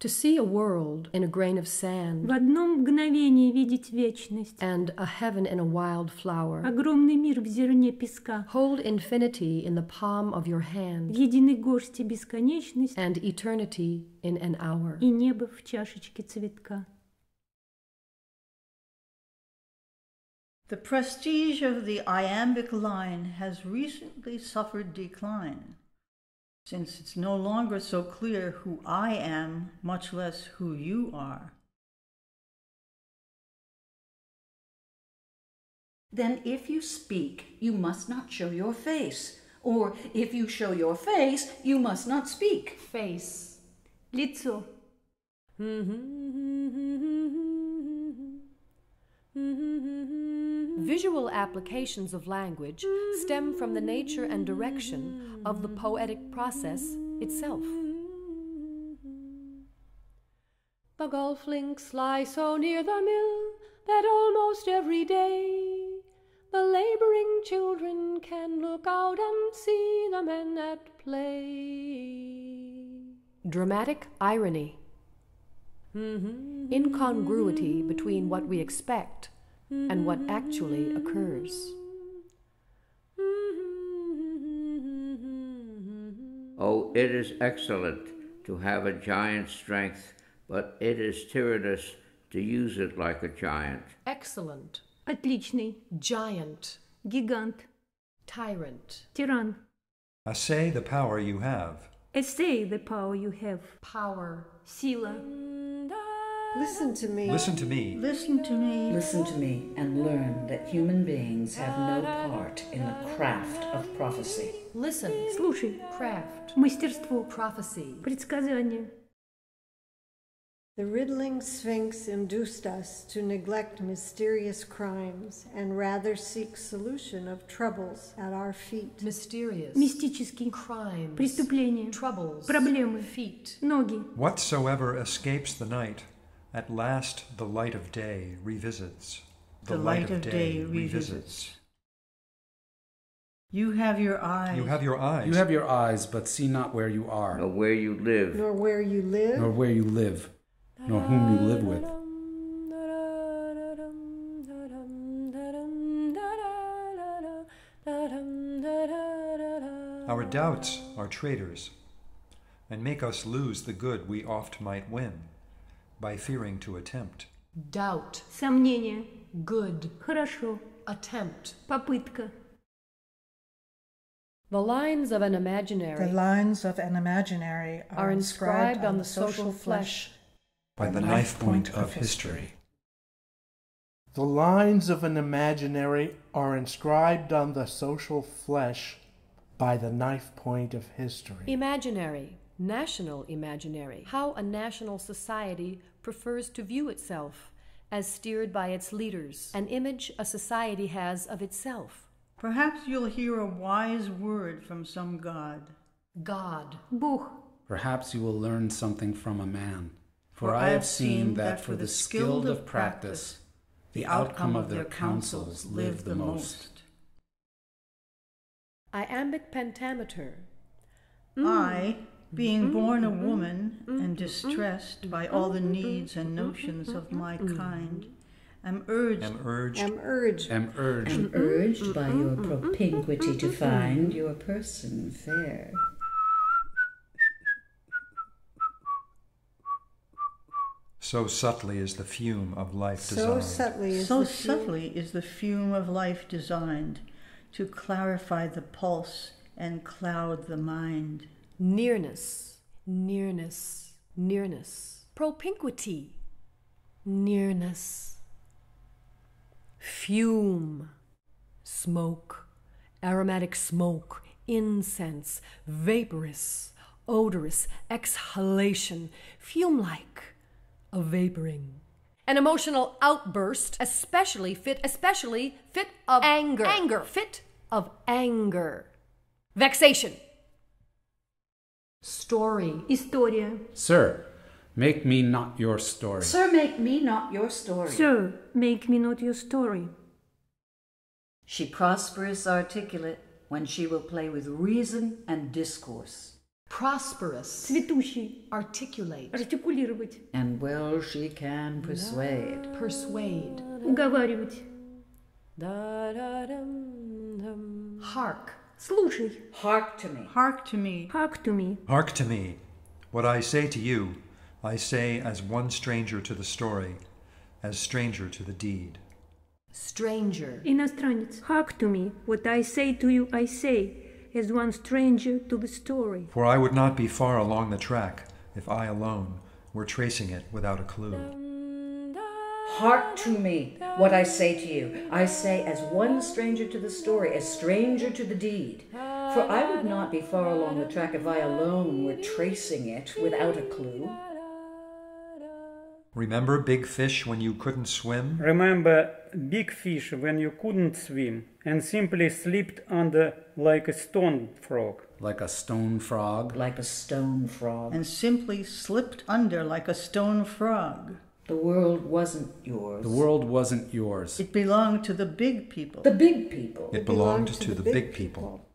To see a world in a grain of sand, в одно мгновение видеть вечность, and a heaven in a wild flower. огромный мир в зерне песка, Hold infinity in the palm of your в hand, единой горсти бесконечность and eternity in an hour. и небо в чашечке цветка. The prestige of the iambic line has recently suffered decline, since it's no longer so clear who I am, much less who you are. Then if you speak, you must not show your face. Or if you show your face, you must not speak. Face. Лицо. Visual applications of language stem from the nature and direction of the poetic process itself. The golf links lie so near the mill that almost every day the laboring children can look out and see the men at play. Dramatic irony. Incongruity between what we expect and what actually occurs. Oh, it is excellent to have a giant's strength, but it is tyrannous to use it like a giant. Excellent. Отличный. Giant. Гигант. Tyrant. Тиран. Assay the power you have. Essay the power you have. Power. Сила. Listen to me. Listen to me. Listen to me. Listen to me and learn that human beings have no part in the craft of prophecy. Listen. Слушай. Craft. Мастерство. Prophecy. Предсказание. The riddling sphinx induced us to neglect mysterious crimes and rather seek solution of troubles at our feet. Mysterious. Мистический. Crimes. Преступления. Troubles. Проблемы. Feet. Ноги. Whatsoever escapes the night, at last the light of day revisits. The light of day revisits. You have your eyes. You have your eyes. You have your eyes, but see not where you are, Nor where you live. Nor where you live. nor where you live, nor whom you live with. Our doubts are traitors, and make us lose the good we oft might win, by fearing to attempt. Doubt. Сомнение. Good. Хорошо. Attempt. Попытка. The lines of an The imaginary lines of an imaginary are inscribed on the social flesh By the knife point of history. The lines of an imaginary are inscribed on the social flesh by the knife point of history. Imaginary. National imaginary. How a national society prefers to view itself as steered by its leaders, an image a society has of itself. Perhaps you'll hear a wise word from some god. God. Бог. Perhaps you will learn something from a man. For I have seen that for the skilled of practice, the outcome of their counsels live the most. Iambic pentameter. I, being born a woman and distressed by all the needs and notions of my kind, am urged By your propinquity to find your person fair. So subtly is the fume of life So designed. subtly is the fume of life designed to clarify the pulse and cloud the mind. Nearness. Nearness. Nearness. Propinquity. Nearness. Fume. Smoke. Aromatic smoke. Incense. Vaporous. Odorous. Exhalation. Fume-like. A vaporing. An emotional outburst, especially fit of anger. Fit of anger. Vexation. Story. История. Sir, make me not your story. Sir, make me not your story. Sir, make me not your story. She prosperous articulate when she will play with reason and discourse. prosperous, цветущий, articulate, артикулировать, and well she can persuade, persuade, уговаривать. hark, Слушай, hark to me, Hark to me. hark to me. Hark to me. What I say to you, I say as one stranger to the story, as stranger to the deed. stranger, Иностранец, hark to me. What I say to you, I say, as one stranger to the story. For I would not be far along the track if I alone were tracing it without a clue. hark to me. What I say to you, I say as one stranger to the story, as stranger to the deed. For I would not be far along the track if I alone were tracing it without a clue. Remember big fish when you couldn't swim? Remember big fish when you couldn't swim and simply slipped under like a stone frog. Like a stone frog. Like a stone frog. And simply slipped under like a stone frog. The world wasn't yours. The world wasn't yours. It belonged to the big people. The big people. It belonged to the big people.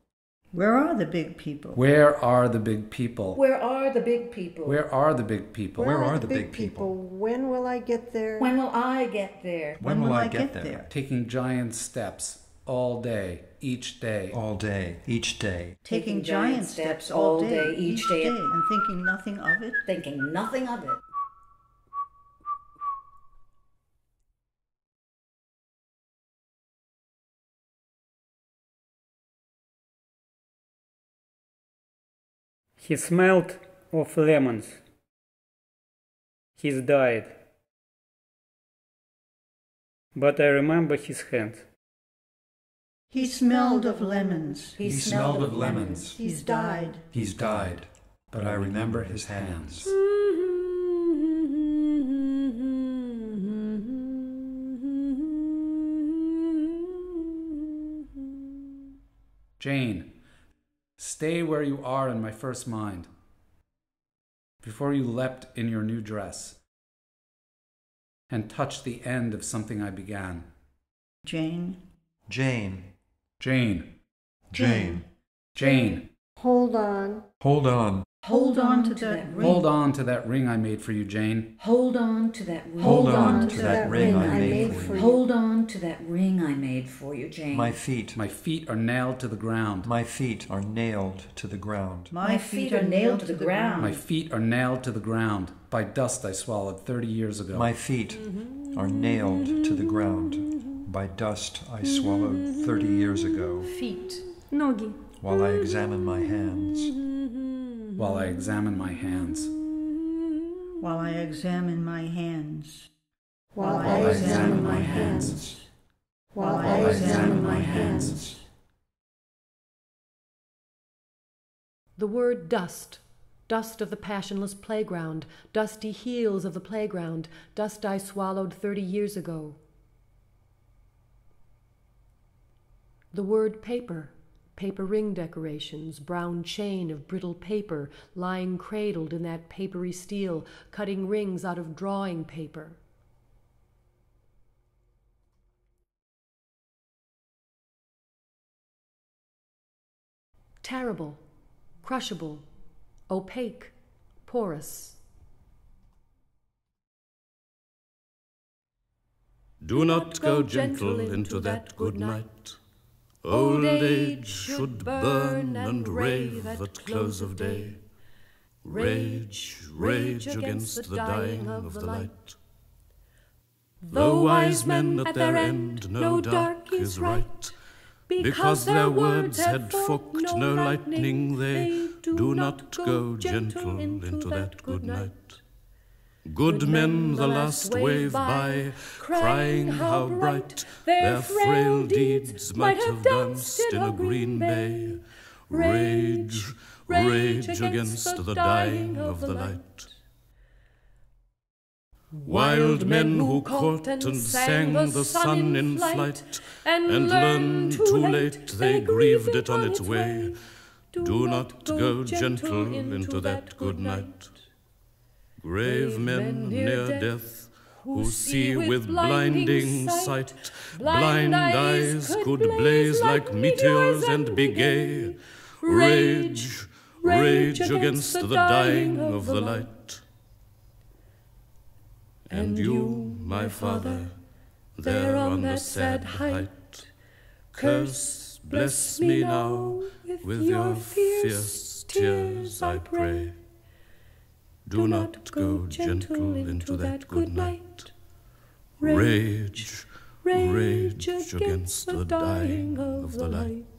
Where are the big people? Where are the big people? Where are the big people? Where are the big people? Where are the big people? When will I get there? When will I get there? When will I get there? Taking giant steps all day, each day. All day, each day. Taking giant steps all day, each day, and thinking nothing of it? Thinking nothing of it. He smelled of lemons. He's died. But I remember his hands. He smelled of lemons. He smelled of lemons. He's died. He's died. But I remember his hands. Jane, stay where you are in my first mind, before you leapt in your new dress, and touched the end of something I began. Jane. Jane. Jane. Jane. Jane. Hold on. Hold on. Hold on to that ring. Hold on to that ring I made for you, Jane. Hold on to that ring. Hold on to that ring I made for you. Hold on to that ring I made for you, Jane. My feet. My feet are nailed to the ground. My feet are nailed to the ground. My feet are nailed to the ground. My feet are nailed to the ground by dust I swallowed 30 years ago. My feet are nailed to the ground by dust I swallowed 30 years ago. feet, Ноги. While I examine my hands. While I examine my hands. While I examine my hands. While I examine my hands. While I examine my hands. The word dust. Dust of the passionless playground, dusty heels of the playground, dust I swallowed 30 years ago. The word paper. Paper ring decorations, brown chain of brittle paper lying cradled in that papery steel, cutting rings out of drawing paper. Terrible, crushable, opaque, porous. Do not go gentle into that good night. Old age should burn and rave at close of day. Rage, rage against the dying of the light. Though wise men at their end know dark is right, because their words had forked no lightning, they do not go gentle into that good night. Good men the last wave by, crying how bright their frail deeds might have danced in a green bay. Rage, rage against the dying of the light. Wild men who caught and sang the sun in flight, and learned too late they grieved it on its way. Do not go gentle into that good night. Grave men near death, who see with blinding sight, blind eyes could blaze like meteors and be gay. Rage, rage against the dying of the light. And you, my father, there on that sad height, curse, bless me now with your fierce tears, I pray. Do not go gentle into that good night. Rage, rage against the dying of the light.